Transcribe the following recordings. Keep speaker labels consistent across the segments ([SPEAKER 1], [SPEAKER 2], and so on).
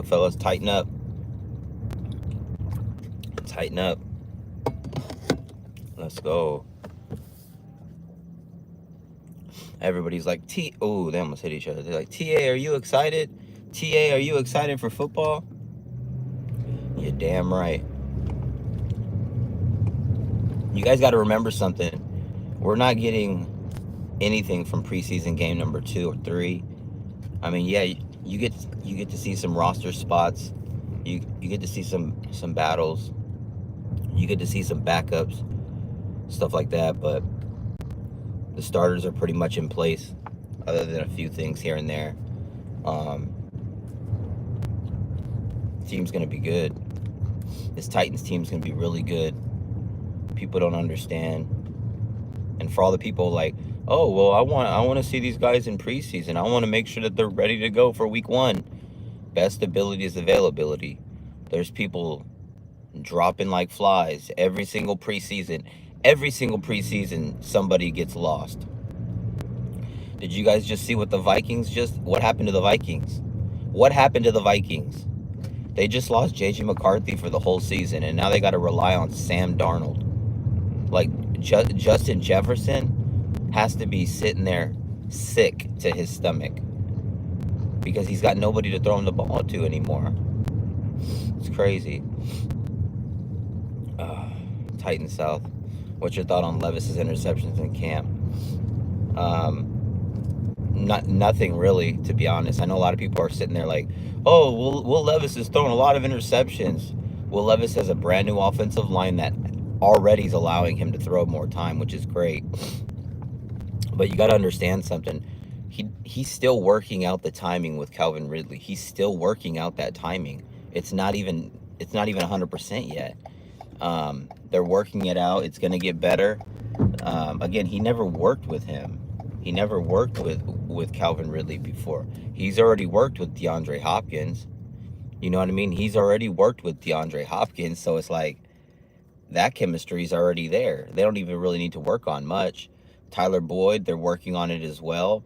[SPEAKER 1] fellas? Tighten up. Tighten up. Let's go. Everybody's like, oh, they almost hit each other. They're like, TA, are you excited? TA, are you excited for football? You're damn right. You guys got to remember something. We're not getting anything from preseason game number 2 or 3. I mean, yeah, you get to see some roster spots. You get to see some battles. You get to see some backups, stuff like that. But the starters are pretty much in place, other than a few things here and there. Team's gonna be good. This Titans team's gonna be really good. People don't understand. And for all the people like, oh well, I want to see these guys in preseason. I want to make sure that they're ready to go for week 1. Best ability is availability. There's people dropping like flies every single preseason. Every single preseason, somebody gets lost. Did you guys just see what the Vikings what happened to the Vikings? What happened to the Vikings? They just lost J.J. McCarthy for the whole season, and now they got to rely on Sam Darnold. Like, Justin Jefferson has to be sitting there sick to his stomach because he's got nobody to throw him the ball to anymore. It's crazy. Titan South. What's your thought on Levis's interceptions in camp? Nothing really, to be honest. I know a lot of people are sitting there like, oh, Will Levis is throwing a lot of interceptions. Will Levis has a brand new offensive line that already is allowing him to throw more time, which is great. But you got to understand something. He's still working out the timing with Calvin Ridley. He's still working out that timing. It's not even 100% yet. They're working it out. It's going to get better. Again, he never worked with him. He never worked with Calvin Ridley before. He's already worked with DeAndre Hopkins. You know what I mean? He's already worked with DeAndre Hopkins, so it's like that chemistry is already there. They don't even really need to work on much. Tyler Boyd, they're working on it as well.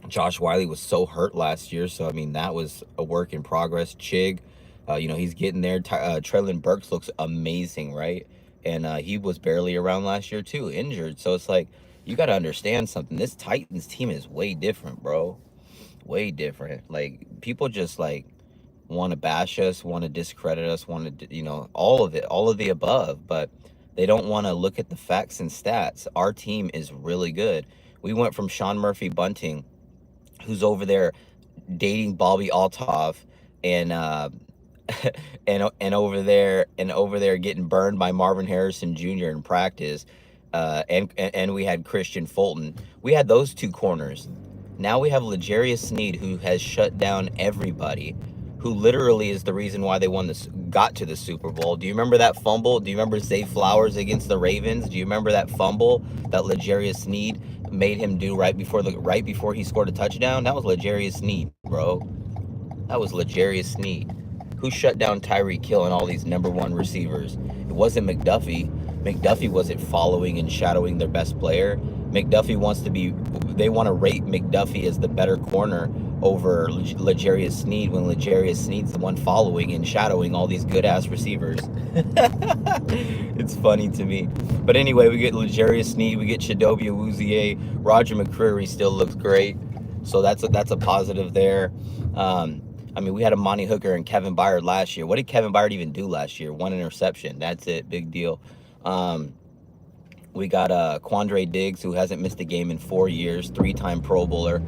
[SPEAKER 1] Josh Wiley was so hurt last year, so I mean that was a work in progress. Chig, he's getting there. Treylon Burks looks amazing, right? And he was barely around last year too, injured. So it's like, you got to understand something. This Titans team is way different, bro. Way different. Like, people just like want to bash us, want to discredit us, want to, all of it, all of the above, but they don't want to look at the facts and stats. Our team is really good. We went from Sean Murphy Bunting, who's over there dating Bobby Althoff, and and over there getting burned by Marvin Harrison Jr. in practice, and we had Christian Fulton. We had those two corners. Now we have L'Jarius Sneed, who has shut down everybody, who literally is the reason why they got to the Super Bowl. Do you remember that fumble? Do you remember Zay Flowers against the Ravens? Do you remember that fumble that L'Jarius Sneed made him do right before he scored a touchdown? That was L'Jarius Sneed, bro. That was L'Jarius Sneed, who shut down Tyreek Hill and all these number 1 receivers. It wasn't McDuffie. McDuffie wasn't following and shadowing their best player. They want to rate McDuffie as the better corner over L'Jarius Sneed, when L'Jarius Sneed's the one following and shadowing all these good-ass receivers. It's funny to me. But anyway, we get L'Jarius Sneed, we get Chidobe Awuzie, Roger McCreary still looks great. So that's a positive there. I mean, we had Amani Hooker and Kevin Byard last year. What did Kevin Byard even do last year? 1 interception. That's it. Big deal. We got Quandre Diggs, who hasn't missed a game in 4 years, 3-time Pro Bowler.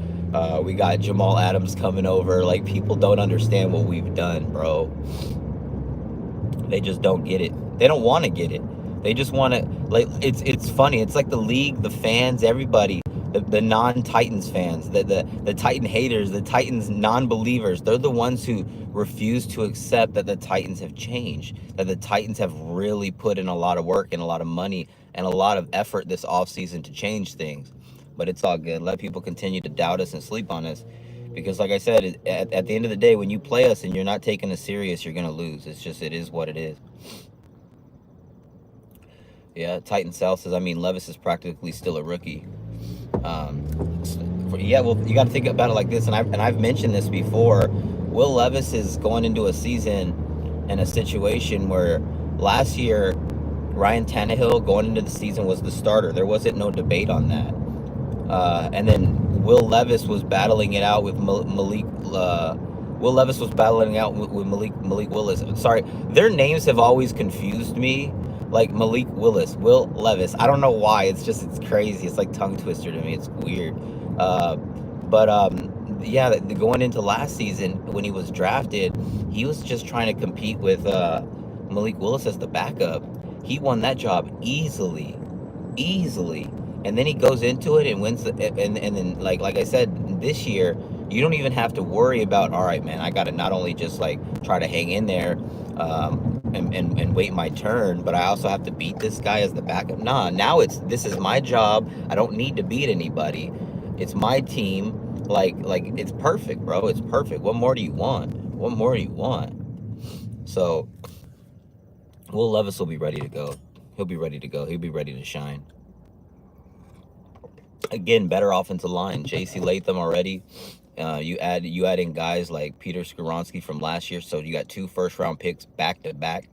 [SPEAKER 1] We got Jamal Adams coming over. Like, people don't understand what we've done, bro. They just don't get it. They don't want to get it. They just want to, like, it's funny. It's like the league, the fans, everybody, the non-Titans fans, the Titan haters, the Titans non-believers, they're the ones who refuse to accept that the Titans have changed, that the Titans have really put in a lot of work and a lot of money and a lot of effort this offseason to change things. But it's all good. Let people continue to doubt us and sleep on us, because like I said, at the end of the day, when you play us and you're not taking us serious, you're going to lose. It is what it is. Yeah, Titan South says, I mean, Levis is practically still a rookie. Yeah, well, you got to think about it like this, and I've mentioned this before. Will Levis is going into a season in a situation where last year Ryan Tannehill going into the season was the starter. There wasn't no debate on that. And then Will Levis was battling it out with Malik. Will Levis was battling out with Malik Willis. Sorry, their names have always confused me. Like Malik Willis, Will Levis. I don't know why. It's crazy. It's like tongue twister to me. It's weird. Yeah, going into last season when he was drafted, he was just trying to compete with Malik Willis as the backup. He won that job easily. And then he goes into it and wins. And then like I said, this year you don't even have to worry about, all right, man, I got to not only just like try to hang in there and wait my turn, but I also have to beat this guy as the backup. Nah, now this is my job. I don't need to beat anybody. It's my team. Like it's perfect, bro. It's perfect. What more do you want? So Will Levis will be ready to go. He'll be ready to go. He'll be ready to shine. Again, better offensive line. J.C. Latham already. You add in guys like Peter Skoronski from last year, so you got 2 first-round picks back to back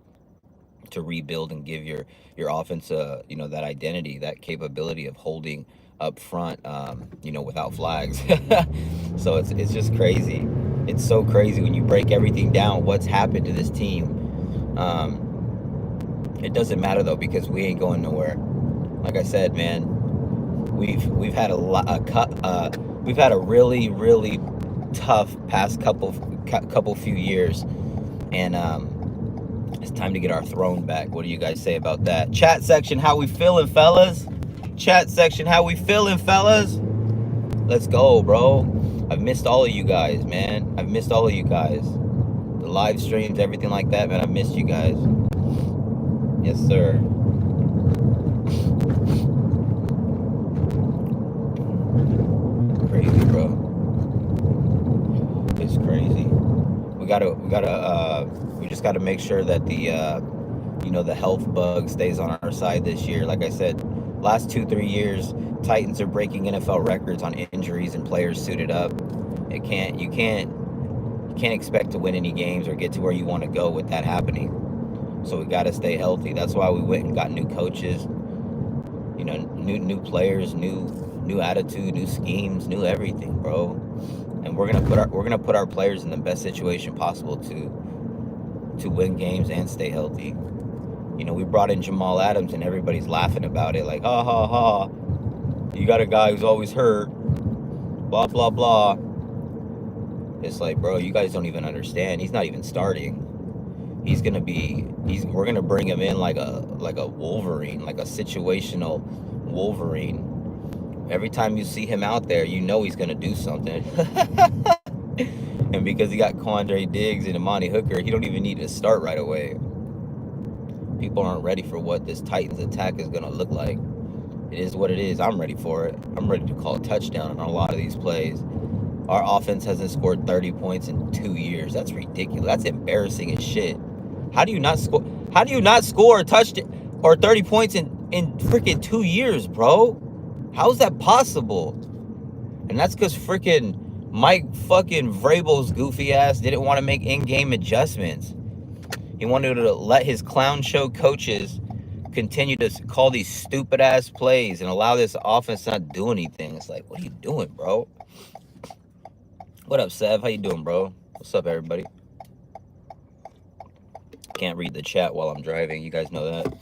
[SPEAKER 1] to rebuild and give your offense that identity, that capability of holding up front, without flags. So it's just crazy. It's so crazy when you break everything down. What's happened to this team? It doesn't matter though, because we ain't going nowhere. Like I said, man, we've had we've had a really, really tough past couple few years, and it's time to get our throne back. What do you guys say about that? Chat section, how we feeling, fellas? Chat section, how we feeling, fellas? Let's go, bro. I've missed all of you guys, man. I've missed all of you guys. The live streams, everything like that, man. I've missed you guys. Yes, sir. Crazy, bro. It's crazy. We just gotta make sure that the health bug stays on our side this year. Like I said, last 2-3 years, Titans are breaking NFL records on injuries and players suited up. You can't expect to win any games or get to where you want to go with that happening. So we got to stay healthy. That's why we went and got new coaches, new players, new attitude, new schemes, new everything, bro. And we're gonna put our players in the best situation possible to win games and stay healthy. We brought in Jamal Adams and everybody's laughing about it, like, ha ha ha, you got a guy who's always hurt, blah blah blah. It's like, bro, you guys don't even understand. He's not even starting. We're gonna bring him in like a Wolverine, like a situational Wolverine. Every time you see him out there, he's gonna do something. And because he got Quandre Diggs and Amani Hooker, he don't even need to start right away. People aren't ready for what this Titans attack is gonna look like. It is what it is. I'm ready for it. I'm ready to call a touchdown on a lot of these plays. Our offense hasn't scored 30 points in 2 years. That's ridiculous. That's embarrassing as shit. How do you not score a touchdown or 30 points in freaking 2 years, bro? How is that possible? And that's because freaking Mike fucking Vrabel's goofy ass didn't want to make in-game adjustments. He wanted to let his clown show coaches continue to call these stupid ass plays and allow this offense to not do anything. It's like, what are you doing, bro? What up, Sev? How you doing, bro? What's up, everybody? Can't read the chat while I'm driving. You guys know that.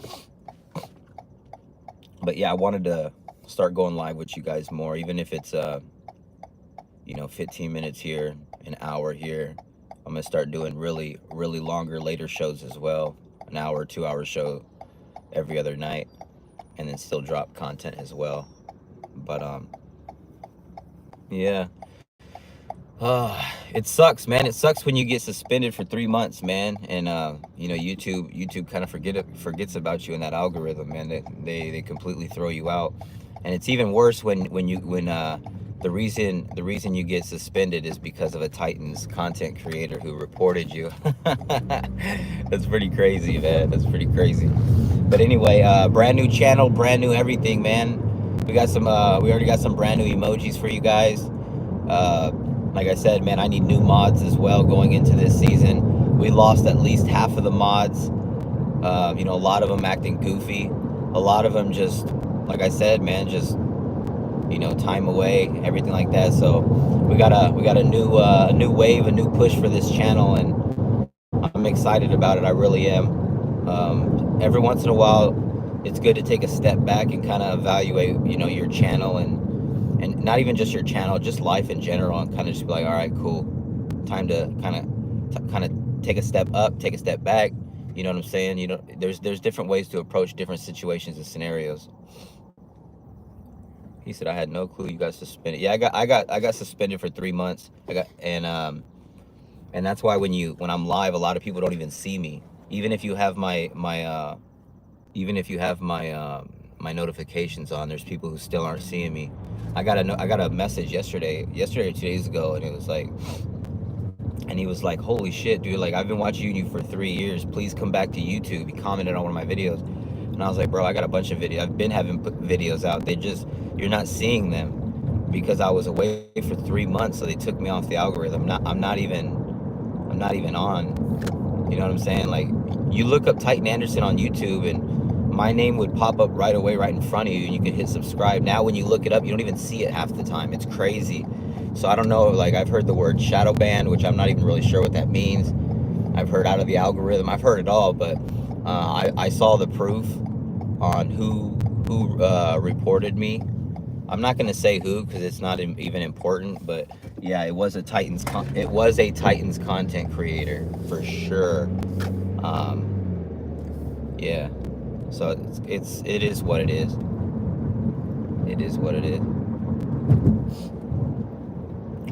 [SPEAKER 1] But yeah, I wanted to start going live with you guys more, even if it's 15 minutes here, an hour here. I'm gonna start doing really, really longer, later shows as well. An hour, 2 hour show every other night, and then still drop content as well. But yeah. It sucks, man. It sucks when you get suspended for 3 months, man. And YouTube kind of forgets about you in that algorithm, man. They completely throw you out. And it's even worse when the reason you get suspended is because of a Titans content creator who reported you. That's pretty crazy, man. That's pretty crazy. But anyway, brand new channel, brand new everything, man. We already got some brand new emojis for you guys. Like I said, man, I need new mods as well going into this season. We lost at least half of the mods. You know, a lot of them acting goofy. A lot of them just, like I said, man, just, you know, time away, everything like that. So we got a new wave, a new push for this channel, and I'm excited about it. I really am. Every once in a while, it's good to take a step back and kind of evaluate, you know, your channel and not even just your channel, just life in general, and kind of just be like, all right, cool, time to kind of take a step up, take a step back. You know what I'm saying? You know, there's different ways to approach different situations and scenarios. He said, I had no clue you got suspended. Yeah, I got suspended for 3 months. And that's why when I'm live, a lot of people don't even see me. Even if you have my notifications on, there's people who still aren't seeing me. I got a message yesterday or 2 days ago, and it was like, and he was like, holy shit, dude, like, I've been watching you for 3 years. Please come back to YouTube. He commented on one of my videos. And I was like, bro, I got a bunch of videos. I've been having videos out. You're not seeing them because I was away for 3 months. So they took me off the algorithm. I'm not even on. You know what I'm saying? Like, you look up Titan Anderson on YouTube and my name would pop up right away, right in front of you, and you could hit subscribe. Now, when you look it up, you don't even see it half the time. It's crazy. So I don't know, like, I've heard the word shadow ban, which I'm not even really sure what that means. I've heard out of the algorithm. I've heard it all, but I saw the proof on who reported me. I'm not gonna say who because it's not even important, but yeah, it was a Titans content creator for sure. Yeah, so it is what it is. It is what it is.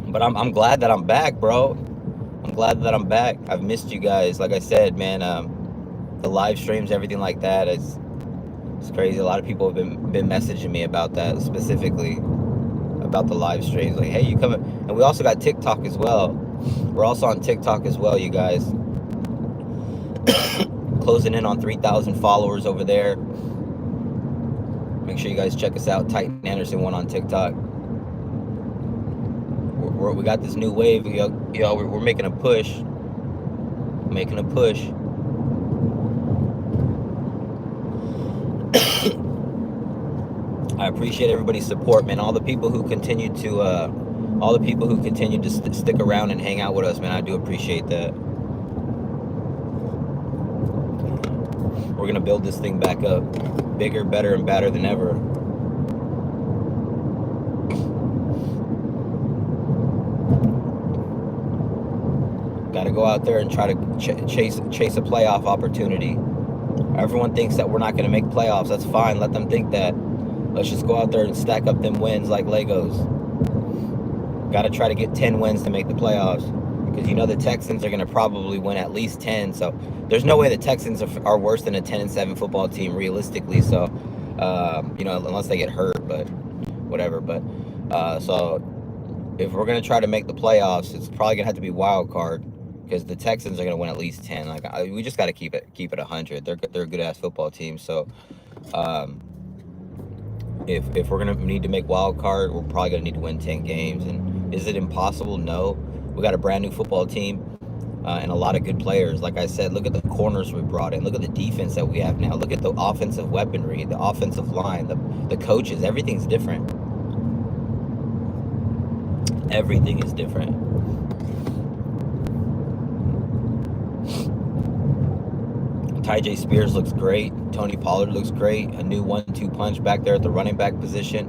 [SPEAKER 1] But I'm glad that I'm back, bro. I'm glad that I'm back. I've missed you guys. Like I said, man, the live streams, everything like that, it's crazy. A lot of people have been messaging me about that, specifically about the live streams. Like, hey, you coming? And we also got TikTok as well. We're also on TikTok as well, you guys. Closing in on 3,000 followers over there. Make sure you guys check us out. Titan Anderson 1 on TikTok. We got this new wave. We're making a push. Making a push. I appreciate everybody's support, man. All the people who continue to stick around and hang out with us, man. I do appreciate that. We're gonna build this thing back up, bigger, better, and badder than ever. Got to go out there and try to chase a playoff opportunity. Everyone thinks that we're not going to make playoffs. That's fine. Let them think that. Let's just go out there and stack up them wins like Legos. Got to try to get 10 wins to make the playoffs. Because you know the Texans are going to probably win at least 10. So there's no way the Texans are worse than a 10-7 football team realistically. So, you know, unless they get hurt, but whatever. But so if we're going to try to make the playoffs, it's probably going to have to be wild card. Because the Texans are going to win at least 10. Like, we just got to keep it 100. They're a good ass football team. So, if we're going to need to make wild card, we're probably going to need to win 10 games. And is it impossible? No. We got a brand new football team and a lot of good players. Like I said, look at the corners we brought in. Look at the defense that we have now. Look at the offensive weaponry, the offensive line, the coaches. Everything's different. Everything is different. Tyjae Spears looks great. Tony Pollard looks great. A new 1-2 punch back there at the running back position.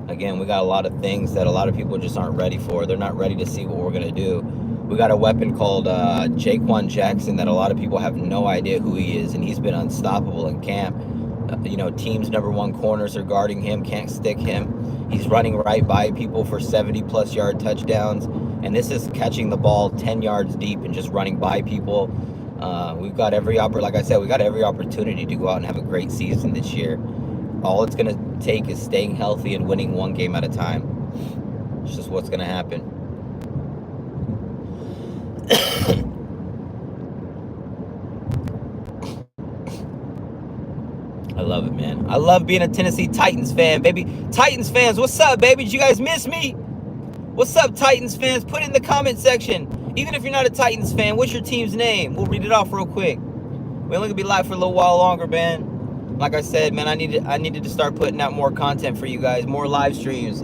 [SPEAKER 1] Again, we got a lot of things that a lot of people just aren't ready for. They're not ready to see what we're going to do. We got a weapon called Jaquan Jackson that a lot of people have no idea who he is, and he's been unstoppable in camp. You know, teams' #1 corners are guarding him, can't stick him. He's running right by people for 70-plus yard touchdowns, and this is catching the ball 10 yards deep and just running by people. We've got like I said, we got every opportunity to go out and have a great season this year. All it's going to take is staying healthy and winning one game at a time. It's just what's going to happen. I love it, man. I love being a Tennessee Titans fan, baby. Titans fans, what's up, baby? Did you guys miss me? What's up, Titans fans? Put it in the comment section. Even if you're not a Titans fan, what's your team's name? We'll read it off real quick. We're only gonna be live for a little while longer, man. Like I said, man, I needed to start putting out more content for you guys, more live streams.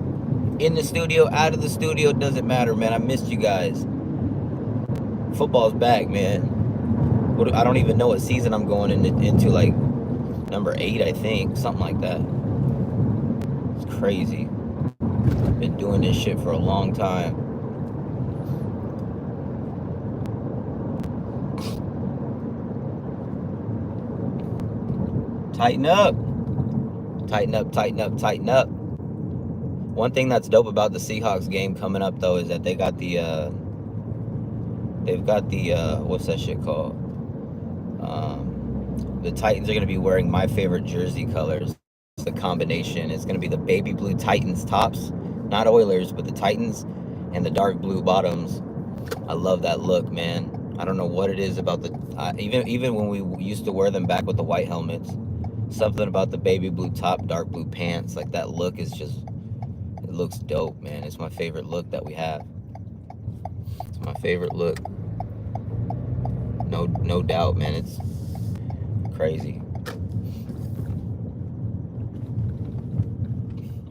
[SPEAKER 1] In the studio, out of the studio, doesn't matter, man. I missed you guys. Football's back, man. I don't even know what season I'm going into, like number 8, I think, something like that. It's crazy. Been doing this shit for a long time. Tighten up. Tighten up, tighten up, tighten up. One thing that's dope about the Seahawks game coming up, though, is that they got the what's that shit called? The Titans are going to be wearing my favorite jersey colors. It's the combination. It's going to be the baby blue Titans tops, not Oilers, but the Titans, and the dark blue bottoms. I love that look, man. I don't know what it is about the even when we used to wear them back with the white helmets. Something about the baby blue top, dark blue pants, like that look is just, it looks dope, man. It's my favorite look that we have. It's my favorite look. No doubt, man. It's crazy.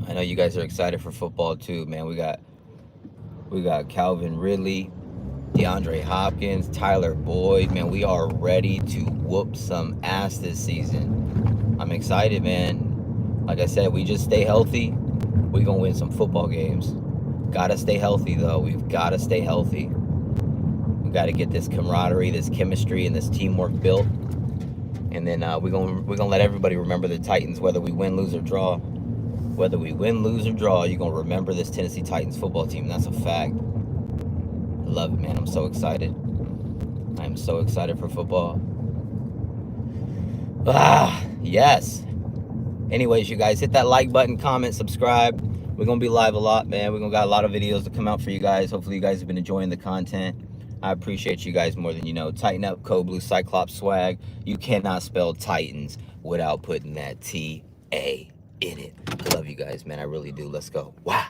[SPEAKER 1] I know you guys are excited for football too, man. We got Calvin Ridley, DeAndre Hopkins, Tyler Boyd. Man, we are ready to whoop some ass this season. I'm excited, man. Like I said, we just stay healthy, we're gonna win some football games. Gotta stay healthy, though. We've gotta stay healthy. We gotta get this camaraderie, this chemistry, and this teamwork built. And then we're gonna let everybody remember the Titans, whether we win, lose, or draw. Whether we win, lose, or draw, you're gonna remember this Tennessee Titans football team. That's a fact. I love it, man. I'm so excited. I'm so excited for football. Yes. Anyways, you guys, hit that like button, comment, subscribe. We're gonna be live a lot, man. We're gonna got a lot of videos to come out for you guys. Hopefully you guys have been enjoying the content. I appreciate you guys more than you know. Tighten up, Code Blue Cyclops swag. You cannot spell Titans without putting that T-A in it. I love you guys, man. I really do. Let's go. Wow.